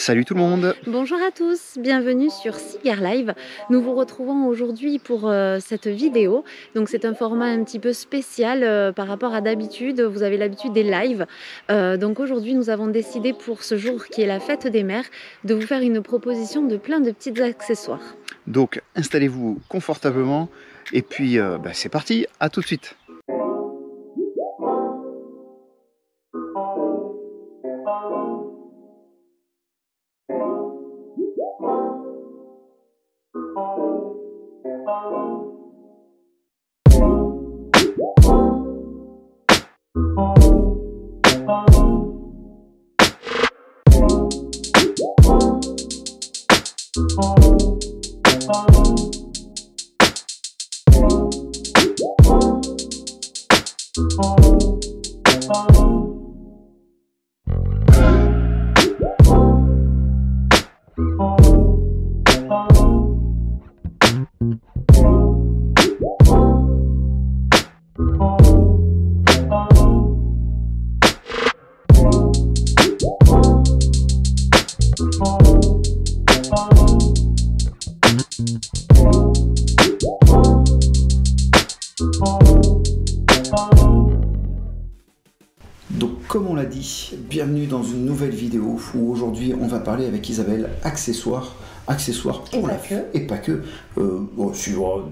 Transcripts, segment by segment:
Salut tout le monde! Bonjour à tous, bienvenue sur Cigar Live. Nous vous retrouvons aujourd'hui pour cette vidéo. Donc c'est un format un petit peu spécial par rapport à d'habitude. Vous avez l'habitude des lives. Donc aujourd'hui nous avons décidé pour ce jour qui est la fête des mères de vous faire une proposition de plein de petits accessoires. Donc installez-vous confortablement et puis c'est parti, à tout de suite! Donc comme on l'a dit, bienvenue dans une nouvelle vidéo où aujourd'hui on va parler avec Isabelle accessoires pour la fête et pas que,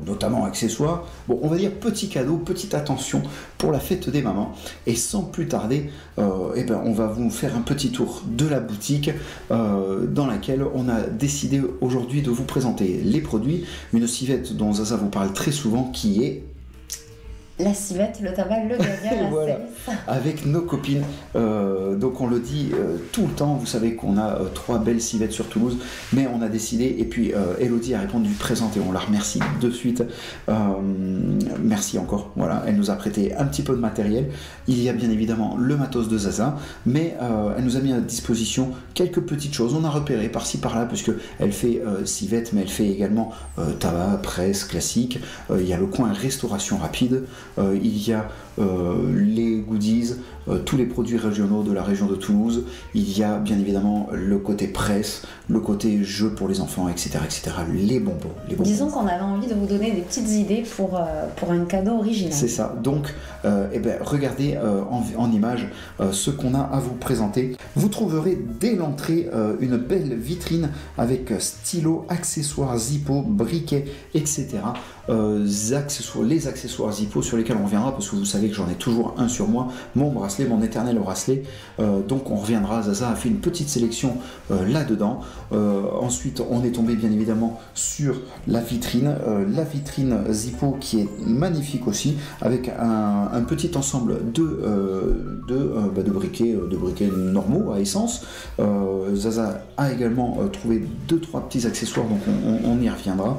notamment accessoires, on va dire petit cadeau, petite attention pour la fête des mamans. Et sans plus tarder, on va vous faire un petit tour de la boutique dans laquelle on a décidé aujourd'hui de vous présenter les produits, une civette dont Zaza vous parle très souvent qui est la civette, le tabac, le gaga, la voilà, avec nos copines. Donc on le dit tout le temps, vous savez qu'on a 3 belles civettes sur Toulouse, mais on a décidé, et puis Elodie a répondu présente et on la remercie de suite. Merci encore, voilà, elle nous a prêté un petit peu de matériel. Il y a bien évidemment le matos de Zaza, mais elle nous a mis à disposition quelques petites choses. On a repéré par-ci par-là, puisque elle fait civette, mais elle fait également tabac, presse, classique. Il y a le coin restauration rapide. Il y a les goodies, tous les produits régionaux de la région de Toulouse. Il y a bien évidemment le côté presse, le côté jeu pour les enfants, etc. Les bonbons. Disons qu'on avait envie de vous donner des petites idées pour un cadeau original. C'est ça. Donc, regardez en image ce qu'on a à vous présenter. Vous trouverez dès l'entrée une belle vitrine avec stylos, accessoires Zippo, briquets, etc. Les accessoires Zippo sur lesquels on reviendra, parce que vous savez que j'en ai toujours un sur moi, mon bracelet, mon éternel bracelet. Donc on reviendra, Zaza a fait une petite sélection là-dedans. Ensuite on est tombé bien évidemment sur la vitrine Zippo qui est magnifique aussi, avec un petit ensemble de briquets normaux à essence. Zaza a également trouvé 2-3 petits accessoires, donc on y reviendra.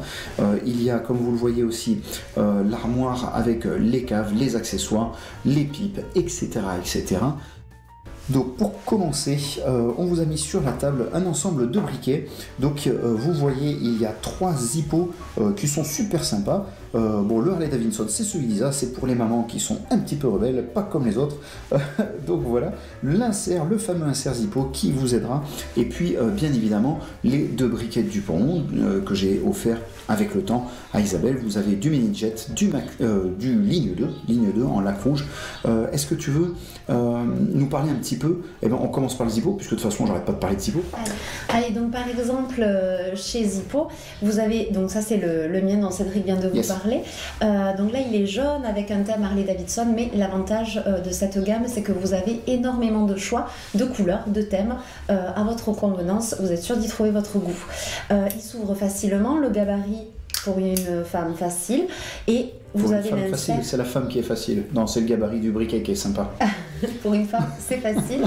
Il y a, comme vous le voyez aussi, l'armoire avec les caves, les accessoires, les pipes, etc. Donc pour commencer, on vous a mis sur la table un ensemble de briquets. Donc vous voyez, il y a 3 Zippo qui sont super sympas. Le Harley Davidson, c'est celui-là, c'est pour les mamans qui sont un petit peu rebelles, pas comme les autres. Donc voilà, l'insert, le fameux insert Zippo qui vous aidera. Et puis bien évidemment, les 2 briquets Dupont que j'ai offert avec le temps à Isabelle. Vous avez du Mini-Jet, du ligne 2 en lac rouge. Est-ce que tu veux nous parler un petit peu? On commence par le Zippo, puisque de toute façon j'arrête pas de parler de Zippo. Allez, donc par exemple chez Zippo, vous avez, donc ça c'est le mien dont Cédric vient de vous parler. Donc là il est jaune avec un thème Harley Davidson, mais l'avantage de cette gamme c'est que vous avez énormément de choix, de couleurs, de thèmes à votre convenance. Vous êtes sûr d'y trouver votre goût. Il s'ouvre facilement, le gabarit pour une femme facile, et vous avez l'insert. C'est la femme qui est facile. Non, c'est le gabarit du briquet qui est sympa. Pour une femme, c'est facile.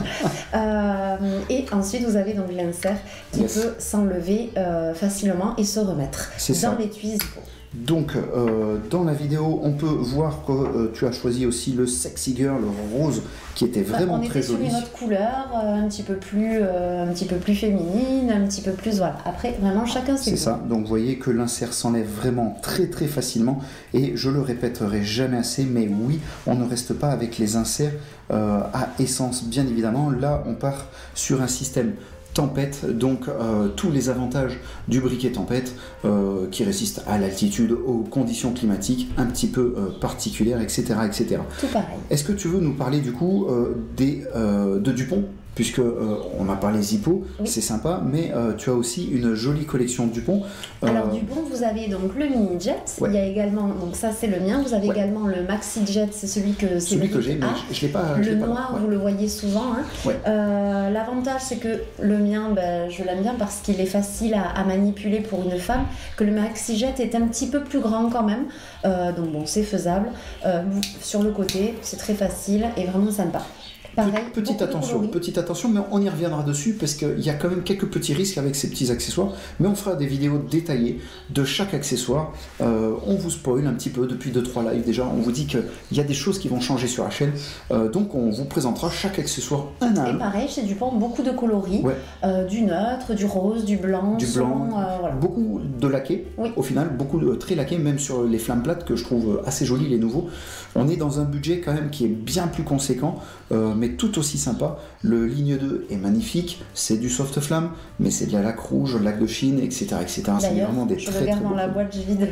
Et ensuite, vous avez donc l'insert qui peut s'enlever facilement et se remettre dans l'étui Zippo. Donc dans la vidéo on peut voir que tu as choisi aussi le Sexy Girl rose qui était vraiment très joli. On était sur une autre couleur, un petit peu plus féminine, un petit peu plus, voilà. Après vraiment chacun ses goûts. C'est ça, donc vous voyez que l'insert s'enlève vraiment très très facilement, et je le répéterai jamais assez, mais oui, on ne reste pas avec les inserts à essence bien évidemment. Là on part sur un système Tempête, donc tous les avantages du briquet Tempête qui résiste à l'altitude, aux conditions climatiques un petit peu particulières, etc., etc. Tout pareil. Est-ce que tu veux nous parler du coup de Dupont, puisque on a parlé Zippo, oui. C'est sympa, mais tu as aussi une jolie collection Dupont. Alors Dupont, vous avez donc le mini jet, ouais. Il y a également, donc ça c'est le mien, vous avez ouais. également le maxi jet, c'est celui que j'ai, mais je l'ai pas. Le noir, vous le voyez souvent. Hein. Ouais. L'avantage c'est que le mien, je l'aime bien parce qu'il est facile à manipuler pour une femme, que le maxi jet est un petit peu plus grand quand même, donc bon c'est faisable. Sur le côté, c'est très facile et vraiment sympa. Pareil, petite attention, mais on y reviendra dessus parce qu'il y a quand même quelques petits risques avec ces petits accessoires, mais on fera des vidéos détaillées de chaque accessoire. On vous spoil un petit peu depuis 2-3 lives déjà, on vous dit qu'il y a des choses qui vont changer sur la chaîne, donc on vous présentera chaque accessoire un à un. Et pareil, chez Dupont, beaucoup de coloris, ouais. Du neutre, du rose, du blanc, voilà. Beaucoup de laqué, oui. Au final, beaucoup de très laqué, même sur les flammes plates que je trouve assez jolis les nouveaux. On est dans un budget quand même qui est bien plus conséquent, mais tout aussi sympa. Le ligne 2 est magnifique, c'est du soft flamme, mais c'est de la laque rouge, laque de Chine, etc. C'est vraiment des je le garde dans la boîte, je vide.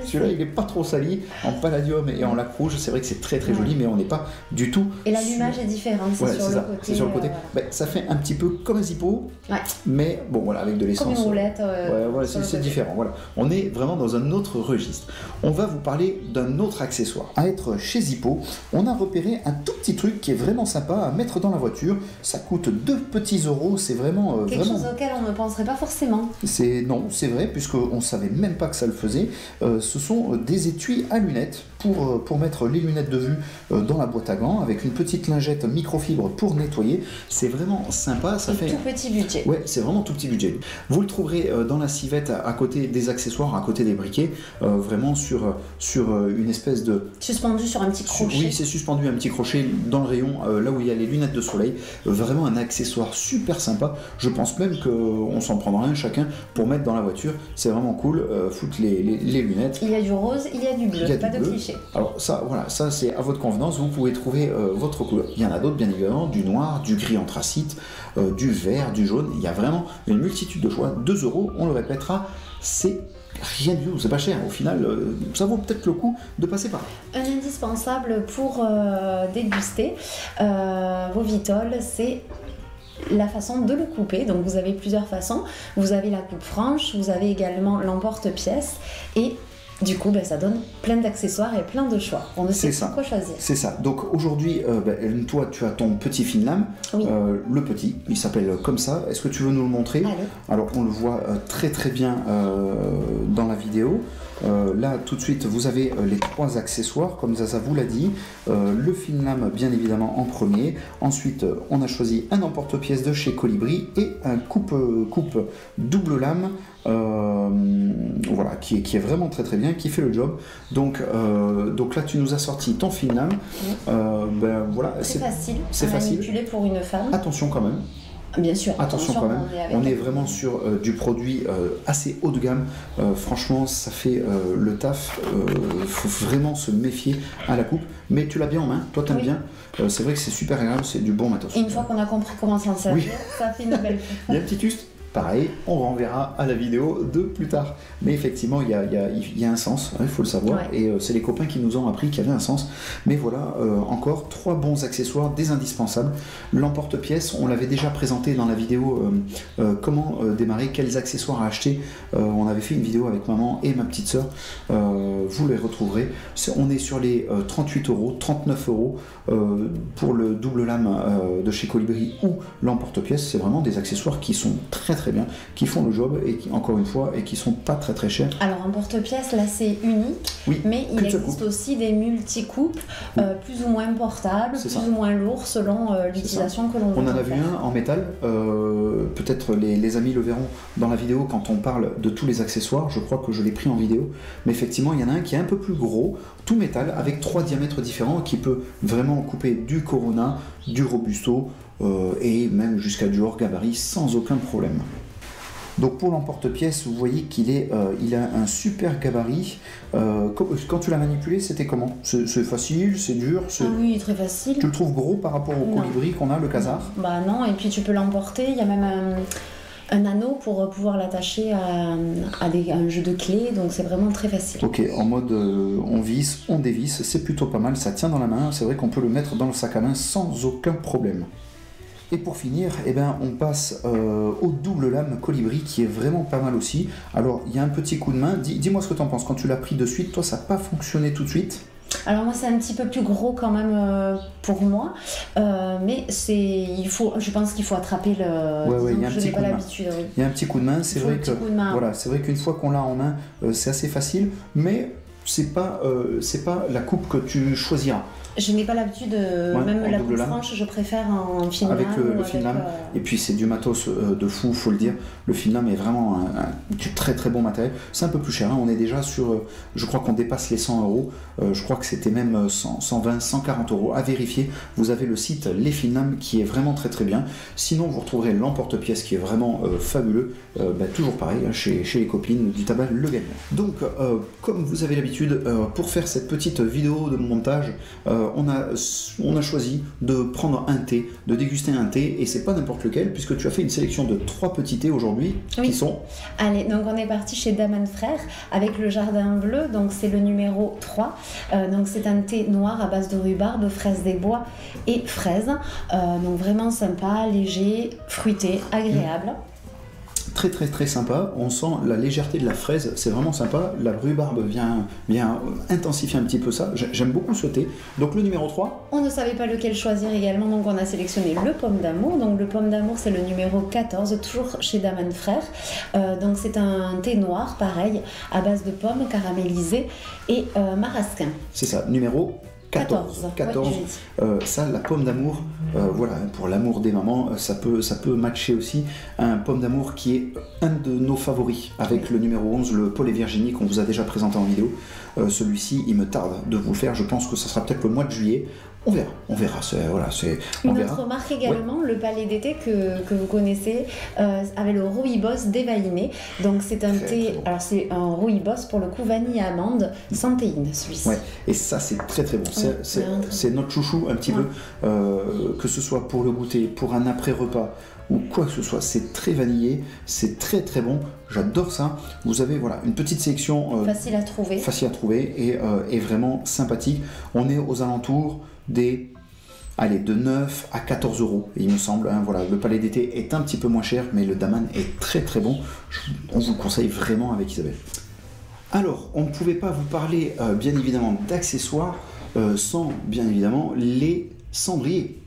Celui-là, il n'est pas trop sali, en palladium et en laque rouge, c'est vrai que c'est très joli, mais on n'est pas du tout... Et l'allumage est différent, c'est sur le côté. C'est sur le côté. Ça fait un petit peu comme un Zippo, mais bon, voilà, avec de l'essence. Comme une roulette. C'est différent. Voilà. On est vraiment dans un autre registre. On va vous parler d'un autre accessoire. À être chez Zippo, on a repéré un tout petit truc qui est vraiment sympa à mettre dans la voiture. Ça coûte 2 petits euros, c'est vraiment... Quelque chose auquel on ne penserait pas forcément. Non, c'est vrai, puisqu'on ne savait même pas que ça le faisait. Ce sont des étuis à lunettes pour mettre les lunettes de vue dans la boîte à gants, avec une petite lingette microfibre pour nettoyer. C'est vraiment sympa. Ça fait tout petit budget. Ouais, c'est vraiment tout petit budget. Vous le trouverez dans la civette à côté des accessoires, à côté des briquets, vraiment sur une espèce de... Suspendu sur un petit crochet. Oui, c'est suspendu un petit crochet dans le rayon, là où il y a les lunettes de soleil. Vraiment un accessoire super sympa. Je pense même qu'on s'en prendra un chacun pour mettre dans la voiture. C'est vraiment cool. Foutre les lunettes. Il y a du rose, il y a du bleu, pas de cliché. Alors ça, voilà, ça c'est à votre convenance. Vous pouvez trouver votre couleur. Il y en a d'autres, bien évidemment, du noir, du gris anthracite, du vert, du jaune. Il y a vraiment une multitude de choix. 2 euros, on le répétera, c'est rien du tout, c'est pas cher. Au final, ça vaut peut-être le coup de passer par là. Un indispensable pour déguster vos vitoles, c'est la façon de le couper. Donc vous avez plusieurs façons. Vous avez la coupe franche, vous avez également l'emporte-pièce et du coup, ça donne plein d'accessoires et plein de choix. On ne sait pas quoi choisir. C'est ça. Donc aujourd'hui, toi, tu as ton petit fine lame. Oui. Le petit, il s'appelle comme ça. Est-ce que tu veux nous le montrer ? Allez. Alors, on le voit très bien dans la vidéo. Là, tout de suite, vous avez les 3 accessoires, comme Zaza vous l'a dit. Le fine lame, bien évidemment, en premier. Ensuite, on a choisi un emporte-pièce de chez Colibri et un coupe double lame. Voilà, qui est vraiment très bien, qui fait le job. Donc là, tu nous as sorti ton fine lame. Voilà, c'est facile. C'est facile. Manipuler pour une femme. Attention quand même. Bien sûr. Attention quand même. On est vraiment sur du produit assez haut de gamme. Franchement, ça fait le taf. Faut vraiment se méfier à la coupe. Mais tu l'as bien en main. Toi, t'aimes bien. C'est vrai que c'est super agréable. C'est du bon matos. Et une fois qu'on a compris comment s'en servir, ça fait une belle coupe. Il y a un petit tuste. Pareil, on renverra à la vidéo de plus tard. Mais effectivement, il y a un sens, il faut le savoir. Ouais. Et c'est les copains qui nous ont appris qu'il y avait un sens. Mais voilà, encore 3 bons accessoires, des indispensables. L'emporte-pièce, on l'avait déjà présenté dans la vidéo comment démarrer, quels accessoires à acheter. On avait fait une vidéo avec maman et ma petite sœur. Vous les retrouverez. On est sur les 38 euros, 39 euros pour le double lame de chez Colibri ou l'emporte-pièce. C'est vraiment des accessoires qui sont très bien, qui font le job et qui, encore une fois, et qui sont pas très chers. Alors un porte-pièce là c'est unique, mais il existe aussi des multi-coupes plus ou moins portables, plus ou moins lourds selon l'utilisation que l'on veut. On en a vu un en métal, peut-être les amis le verront dans la vidéo quand on parle de tous les accessoires, je crois que je l'ai pris en vidéo, mais effectivement il y en a un qui est un peu plus gros, tout métal, avec 3 diamètres différents, qui peut vraiment couper du Corona, du Robusto, et même jusqu'à du hors gabarit sans aucun problème. Donc pour l'emporte-pièce, vous voyez qu'il il a un super gabarit. Quand tu l'as manipulé, c'était comment? C'est facile, c'est dur? Ah oui, très facile. Tu le trouves gros par rapport au colibri qu'on a, le Khazar? Bah non, et puis tu peux l'emporter, il y a même un anneau pour pouvoir l'attacher à un jeu de clés, donc c'est vraiment très facile. Ok, en mode on visse, on dévisse, c'est plutôt pas mal, ça tient dans la main, c'est vrai qu'on peut le mettre dans le sac à main sans aucun problème. Et pour finir, eh ben, on passe au double lame colibri qui est vraiment pas mal aussi. Alors il y a un petit coup de main, dis-moi ce que tu en penses, quand tu l'as pris de suite, toi ça n'a pas fonctionné tout de suite? Alors moi c'est un petit peu plus gros quand même pour moi, mais je pense qu'il faut attraper le... Ouais, il y a un je petit n'ai coup pas de main. l'habitude. Oui. Il y a un petit coup de main, c'est vrai que voilà, c'est vrai qu'une fois qu'on l'a en main, c'est assez facile, mais c'est pas la coupe que tu choisiras. Je n'ai pas l'habitude, même la coupe franche, je préfère en fine lame. Avec le fine lame, et puis c'est du matos de fou, faut le dire. Le fine lame est vraiment du très très bon matériel. C'est un peu plus cher, hein. On est déjà sur, je crois qu'on dépasse les 100 euros. Je crois que c'était même 120, 140 euros. À vérifier, vous avez le site Les Fines Lames qui est vraiment très très bien. Sinon, vous retrouverez l'emporte-pièce qui est vraiment fabuleux. Toujours pareil, hein, chez les copines du tabac Le Gagnant. Donc, comme vous avez l'habitude, pour faire cette petite vidéo de montage, on a choisi de prendre un thé, de déguster un thé, et c'est pas n'importe lequel, puisque tu as fait une sélection de 3 petits thés aujourd'hui, qui sont... Allez, donc on est parti chez Daman Frères avec le Jardin Bleu, donc c'est le numéro 3. Donc c'est un thé noir à base de rhubarbe, fraises des bois et fraises. Donc vraiment sympa, léger, fruité, agréable. Très très très sympa, on sent la légèreté de la fraise, c'est vraiment sympa. La rhubarbe vient intensifier un petit peu ça, j'aime beaucoup ce thé. Donc le numéro 3. On ne savait pas lequel choisir également, donc on a sélectionné le Pomme d'Amour. Donc le Pomme d'Amour c'est le numéro 14, toujours chez Daman Frères. Donc c'est un thé noir, pareil, à base de pommes caramélisées et marasquin. C'est ça, numéro 14. Ça, la pomme d'amour, voilà, pour l'amour des mamans, ça peut matcher aussi. Un pomme d'amour qui est un de nos favoris, avec le numéro 11, le Paul et Virginie, qu'on vous a déjà présenté en vidéo. Celui-ci, il me tarde de vous le faire, je pense que ça sera peut-être le mois de juillet. On verra. Une autre marque également, le Palais d'été que vous connaissez, avec le rooibos dévaliné. Donc c'est un thé, alors c'est un rooibos pour le coup vanille amande sans théine, celui-ci. Ouais. Et ça c'est très très bon. C'est notre chouchou un petit peu, que ce soit pour le goûter, pour un après-repas ou quoi que ce soit, c'est très vanillé, c'est très très bon, j'adore ça. Vous avez voilà une petite sélection facile à trouver et vraiment sympathique. On est aux alentours de 9 à 14 euros, il me semble, hein, voilà. Le Palais d'été est un petit peu moins cher, mais le Daman est très très bon. On vous le conseille vraiment avec Isabelle. Alors, on ne pouvait pas vous parler bien évidemment d'accessoires sans bien évidemment les cendriers.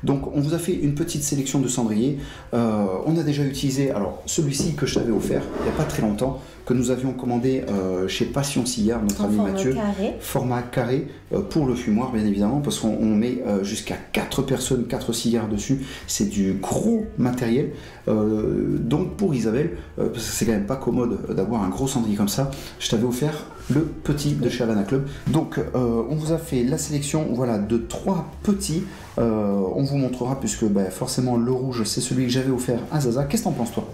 Donc on vous a fait une petite sélection de cendriers. On a déjà utilisé, alors celui-ci que je t'avais offert il n'y a pas très longtemps, que nous avions commandé chez Passion Cigare, notre ami Mathieu, format carré pour le fumoir bien évidemment, parce qu'on met jusqu'à 4 personnes, 4 cigares dessus, c'est du gros matériel. Donc pour Isabelle, parce que c'est quand même pas commode d'avoir un gros cendrier comme ça, je t'avais offert le petit de chez Havana Club. Donc on vous a fait la sélection, voilà, de 3 petits. On vous montrera, puisque forcément le rouge c'est celui que j'avais offert à Zaza. Qu'est-ce que t'en penses toi?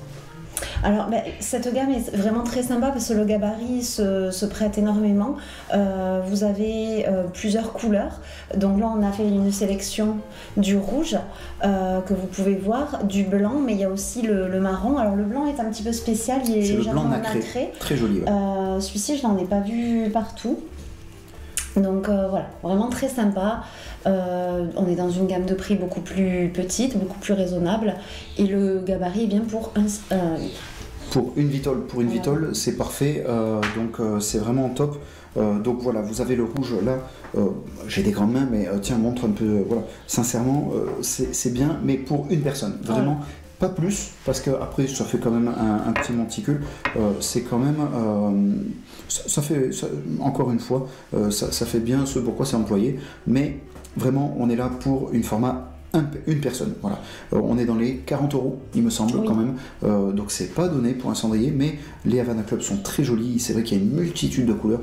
Alors cette gamme est vraiment très sympa parce que le gabarit se prête énormément. Vous avez plusieurs couleurs. Donc là on a fait une sélection du rouge que vous pouvez voir, du blanc, mais il y a aussi le marron. Alors le blanc est un petit peu spécial, il est légèrement nacré. Très joli. Ouais. Celui-ci je n'en ai pas vu partout. Donc voilà, vraiment très sympa. On est dans une gamme de prix beaucoup plus petite, beaucoup plus raisonnable, et le gabarit est bien pour une vitole. Pour une vitole, c'est parfait. Donc c'est vraiment top. Donc voilà, vous avez le rouge là. J'ai des grandes mains, mais tiens, montre un peu. Voilà, sincèrement, c'est bien, mais pour une personne, vraiment. Ouais. Pas plus, parce que après ça fait quand même un petit monticule. C'est quand même, ça fait encore une fois, ça fait bien ce pourquoi c'est employé, mais vraiment on est là pour une format Une personne, voilà. On est dans les 40 €, il me semble, quand même. Donc c'est pas donné pour un cendrier, mais les Havana Club sont très jolis. C'est vrai qu'il y a une multitude de couleurs.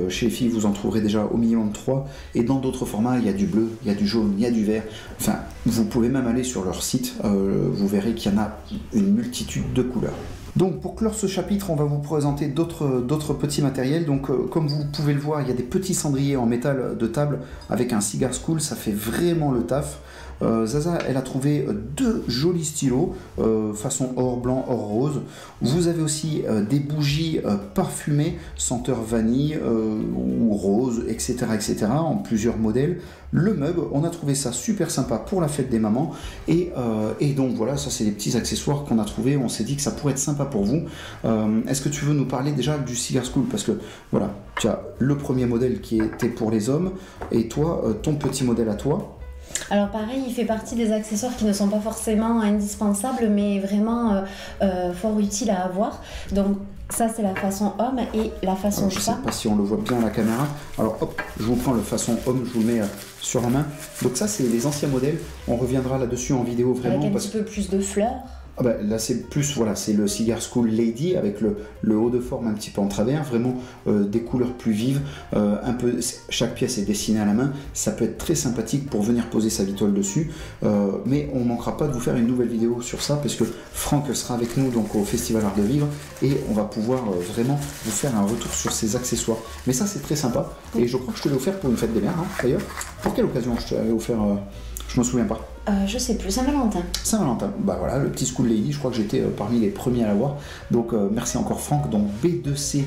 Chez les filles, vous en trouverez déjà au minimum 3. Et dans d'autres formats, il y a du bleu, il y a du jaune, il y a du vert. Enfin, vous pouvez même aller sur leur site. Vous verrez qu'il y en a une multitude de couleurs. Donc pour clore ce chapitre, on va vous présenter d'autres petits matériels. Donc comme vous pouvez le voir, il y a des petits cendriers en métal de table avec un Cigar School, ça fait vraiment le taf. Zaza, elle a trouvé 2 jolis stylos, façon or blanc, or rose. Vous avez aussi des bougies parfumées, senteur vanille ou rose, etc., en plusieurs modèles. Le mug, on a trouvé ça super sympa pour la fête des mamans. Et donc voilà, ça c'est les petits accessoires qu'on a trouvés. On s'est dit que ça pourrait être sympa pour vous. Est-ce que tu veux nous parler déjà du Cigar School? Parce que voilà, tu as le premier modèle qui était pour les hommes et toi, ton petit modèle à toi. Alors pareil, il fait partie des accessoires qui ne sont pas forcément indispensables, mais vraiment fort utiles à avoir. Donc ça c'est la façon homme et la façon femme. Je ne sais pas si on le voit bien à la caméra. Alors hop, je vous prends le façon homme, je vous le mets sur la main. Donc ça c'est les anciens modèles, on reviendra là-dessus en vidéo vraiment. Avec un petit peu plus de fleurs. Ah bah, là c'est plus, voilà, c'est le Cigar School Lady avec le haut de forme un petit peu en travers, vraiment des couleurs plus vives, un peu, chaque pièce est dessinée à la main, ça peut être très sympathique pour venir poser sa vitole dessus, mais on ne manquera pas de vous faire une nouvelle vidéo sur ça parce que Franck sera avec nous donc au Festival Art de Vivre et on va pouvoir vraiment vous faire un retour sur ces accessoires. Mais ça c'est très sympa et je crois que je te l'ai offert pour une fête des mères, hein, d'ailleurs. Pour quelle occasion je te l'avais offert? Je me souviens pas. Je sais plus, Saint-Valentin. Saint-Valentin, bah voilà, le petit School Lady, je crois que j'étais parmi les premiers à l'avoir. Donc merci encore Franck, donc B2C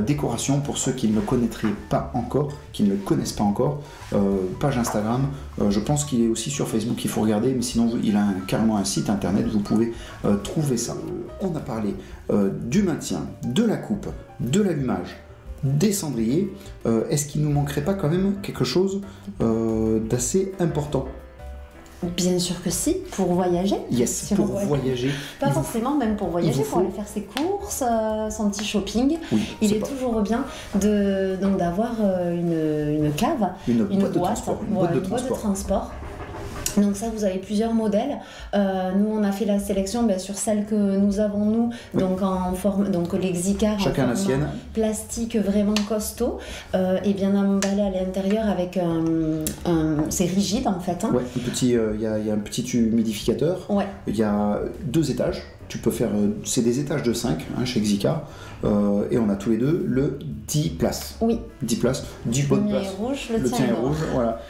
Décoration, pour ceux qui ne le connaîtraient pas encore, qui ne le connaissent pas encore, page Instagram, je pense qu'il est aussi sur Facebook, il faut regarder, mais sinon il a carrément un site internet, vous pouvez trouver ça. On a parlé du maintien, de la coupe, de l'allumage, des cendriers. Est-ce qu'il nous manquerait pas quand même quelque chose d'assez important? Bien sûr que si, pour voyager. Yes, si pour voyager. Pas forcément même pour voyager, pour aller faire ses courses, son petit shopping. Oui, il est toujours bien d'avoir une cave, une boîte de transport. Donc ça, vous avez plusieurs modèles. Nous, on a fait la sélection sur celle que nous avons, nous, donc en forme, donc les Xicar chacun la sienne, plastique vraiment costaud et bien emballé à l'intérieur avec c'est rigide en fait. Hein. Ouais, il y a un petit humidificateur. Ouais. Il y a 2 étages. Tu peux faire, c'est des étages de 5 hein, chez Xicar, et on a tous les deux le 10 places. Oui. 10 places, 10 bonnes places. Le tien est rouge, voilà.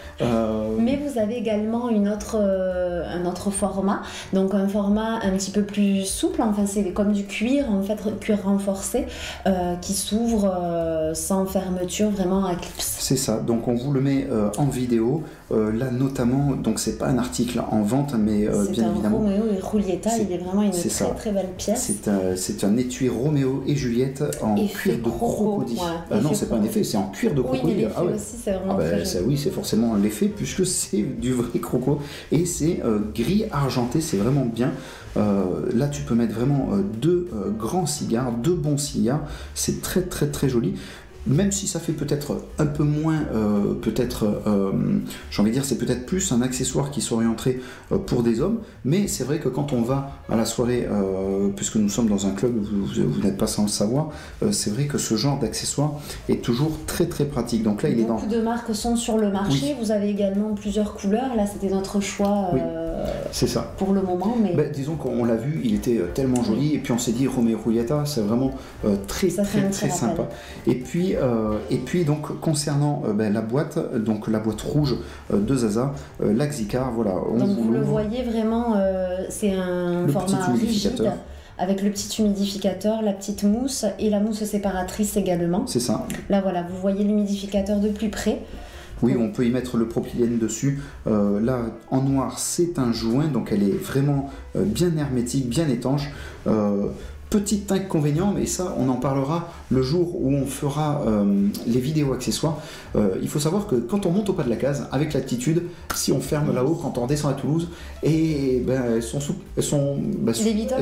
Mais vous avez également un autre format, donc un format un petit peu plus souple, enfin c'est comme du cuir, en fait, cuir renforcé, qui s'ouvre sans fermeture, vraiment à clips. C'est ça, donc on vous le met en vidéo. Là notamment, donc c'est pas un article en vente, mais bien évidemment. C'est un Roméo et Julieta, il est vraiment une très belle pièce. C'est un étui Roméo et Juliette en cuir de crocodile. Non, c'est pas un effet, c'est en cuir de crocodile. Oui, aussi, c'est vraiment très joli. Oui, c'est forcément l'effet puisque c'est du vrai croco et c'est gris argenté, c'est vraiment bien. Là, tu peux mettre vraiment 2 grands cigares, 2 bons cigares, c'est très très très joli. Même si ça fait peut-être un peu moins, j'ai envie de dire, c'est peut-être plus un accessoire qui s'orienterait pour des hommes, mais c'est vrai que quand on va à la soirée, puisque nous sommes dans un club, vous n'êtes pas sans le savoir, c'est vrai que ce genre d'accessoire est toujours très très pratique. Donc là, beaucoup de marques sont sur le marché, oui. Vous avez également plusieurs couleurs, là c'était notre choix oui, c'est ça. Pour le moment. Mais... disons qu'on l'a vu, il était tellement joli, et puis on s'est dit, Roméo et Julieta, c'est vraiment très sympa. Et puis donc concernant la boîte, donc la boîte rouge de Zaza, la Xicar, voilà. Donc vous le voyez vraiment, c'est un format rigide avec le petit humidificateur, la petite mousse et la mousse séparatrice également. C'est ça. Là voilà, vous voyez l'humidificateur de plus près. Oui, on peut y mettre le propylène dessus. Là, en noir, c'est un joint, donc elle est vraiment bien hermétique, bien étanche. Petit inconvénient, mais ça on en parlera le jour où on fera les vidéos accessoires. Il faut savoir que quand on monte au pas de la case, avec l'altitude, si on ferme là-haut, quand on redescend à Toulouse, et elles sont sous vide.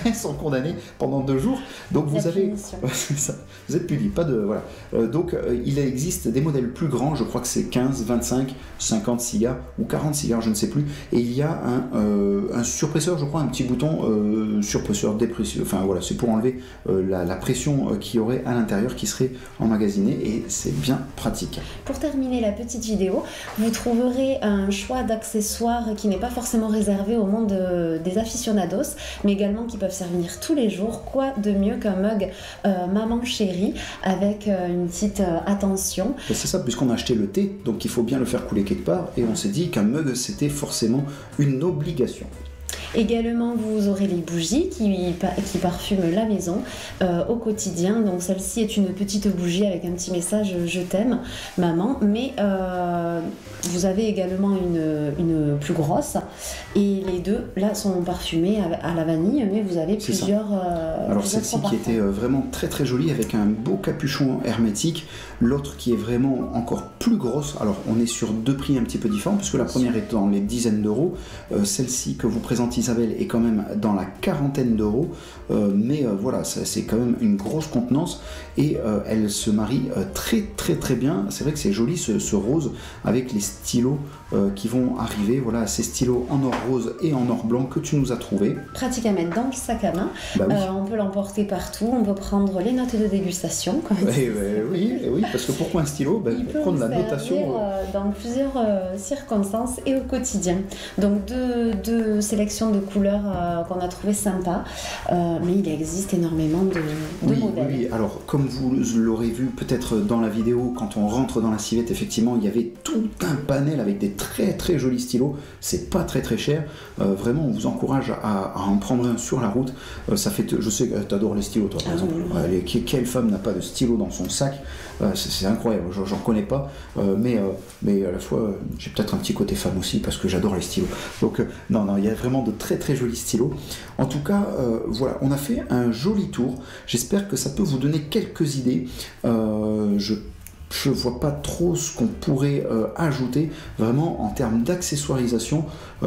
Elles sont condamnées pendant 2 jours. Donc vous avez, ça, vous êtes puni, pas de voilà. Donc il existe des modèles plus grands, je crois que c'est 15, 25, 50 cigares ou 40 cigares, je ne sais plus. Et il y a un surpresseur, je crois, un petit bouton surpresseur, dépresseur. Enfin voilà, c'est pour enlever la pression qu'il y aurait à l'intérieur qui serait emmagasinée et c'est bien pratique. Pour terminer la petite vidéo, vous trouverez un choix d'accessoires qui n'est pas forcément réservé au monde des aficionados, mais également qui peuvent servir tous les jours. Quoi de mieux qu'un mug maman chérie avec une petite attention. C'est ça, puisqu'on a acheté le thé, donc il faut bien le faire couler quelque part et on s'est dit qu'un mug c'était forcément une obligation. Également, vous aurez les bougies qui parfument la maison au quotidien. Donc celle-ci est une petite bougie avec un petit message « Je t'aime, maman ». Mais vous avez également une plus grosse. Et les deux, là, sont parfumés à la vanille. Mais vous avez plusieurs alors celle-ci qui était vraiment très très jolie avec un beau capuchon hermétique. L'autre qui est vraiment encore plus grosse. Alors on est sur 2 prix un petit peu différents puisque la première est dans les dizaines d'euros. Celle-ci que vous présente Isabelle est quand même dans la quarantaine d'euros. Mais voilà, c'est quand même une grosse contenance et elle se marie très très très bien. C'est vrai que c'est joli ce rose avec les stylos qui vont arriver. Voilà, ces stylos en or rose et en or blanc que tu nous as trouvé. Pratique à mettre dans le sac à main. Bah oui. On peut l'emporter partout. On peut prendre les notes de dégustation. Oui, parce que pourquoi un stylo? Il peut prendre la notation dans plusieurs circonstances et au quotidien. Donc deux sélections de couleurs qu'on a trouvées sympas, mais il existe énormément de modèles. Oui, alors comme vous l'aurez vu peut-être dans la vidéo, quand on rentre dans la civette, effectivement, il y avait tout un panel avec des très très jolis stylos. C'est pas très très cher. Vraiment, on vous encourage à en prendre un sur la route. Ça fait, je sais que tu adores les stylos, toi, par exemple. Quelle femme n'a pas de stylo dans son sac? C'est incroyable. J'en connais pas, mais à la fois, j'ai peut-être un petit côté femme aussi parce que j'adore les stylos. Donc non, il y a vraiment de très très jolis stylos. En tout cas, voilà, on a fait un joli tour. J'espère que ça peut vous donner quelques idées. Je vois pas trop ce qu'on pourrait ajouter. Vraiment, en termes d'accessoirisation,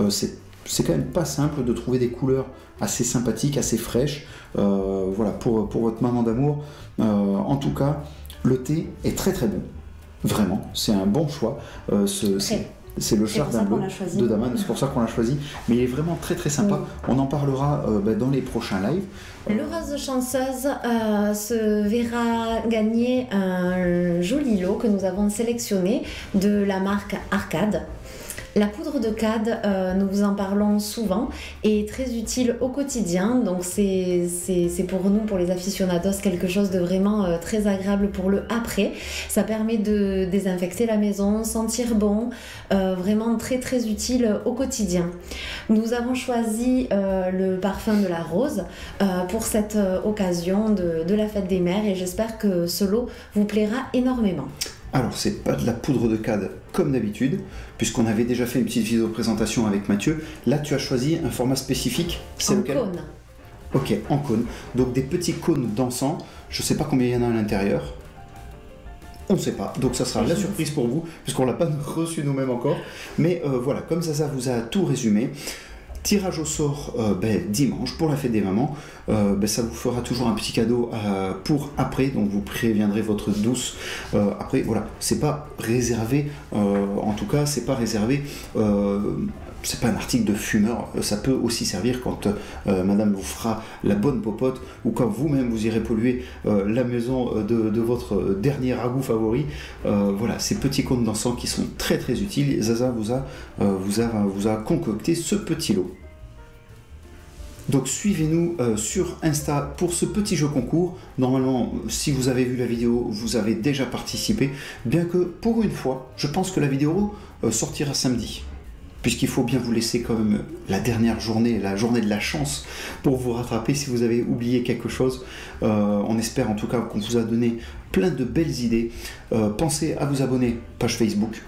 c'est quand même pas simple de trouver des couleurs assez sympathiques, assez fraîches. Voilà, pour votre maman d'amour. En tout cas, le thé est très très bon. Vraiment, c'est un bon choix. C'est le jardin bleu de Daman, c'est pour ça qu'on l'a choisi. Mais il est vraiment très très sympa. On en parlera dans les prochains lives. L'heureuse chanceuse se verra gagner un joli lot que nous avons sélectionné de la marque Arcade. La poudre de cad, nous vous en parlons souvent, est très utile au quotidien, donc c'est pour nous, pour les aficionados, quelque chose de vraiment très agréable pour le après. Ça permet de désinfecter la maison, sentir bon, vraiment très très utile au quotidien. Nous avons choisi le parfum de la rose pour cette occasion de la fête des mères et j'espère que ce lot vous plaira énormément. Alors, c'est pas de la poudre de cad comme d'habitude, puisqu'on avait déjà fait une petite vidéo présentation avec Mathieu. Là, tu as choisi un format spécifique. C'est lequel ? En cône. Ok, en cône. Donc, des petits cônes d'encens. Je sais pas combien il y en a à l'intérieur. On ne sait pas. Donc, ça sera la surprise pour vous, puisqu'on l'a pas reçu nous-mêmes encore. Mais voilà, comme ça vous a tout résumé. Tirage au sort dimanche pour la fête des mamans. Ça vous fera toujours un petit cadeau pour après, donc vous préviendrez votre douce après. Voilà, c'est pas réservé, en tout cas, c'est pas réservé. C'est pas un article de fumeur, ça peut aussi servir quand madame vous fera la bonne popote ou quand vous-même vous irez polluer la maison de votre dernier ragoût favori. Voilà, ces petits cônes d'encens qui sont très très utiles. Zaza vous a concocté ce petit lot. Donc suivez-nous sur Insta pour ce petit jeu concours. Normalement, si vous avez vu la vidéo, vous avez déjà participé. Bien que pour une fois, je pense que la vidéo sortira samedi. Puisqu'il faut bien vous laisser quand même la dernière journée, la journée de la chance, pour vous rattraper si vous avez oublié quelque chose. On espère en tout cas qu'on vous a donné plein de belles idées. Pensez à vous abonner, page Facebook.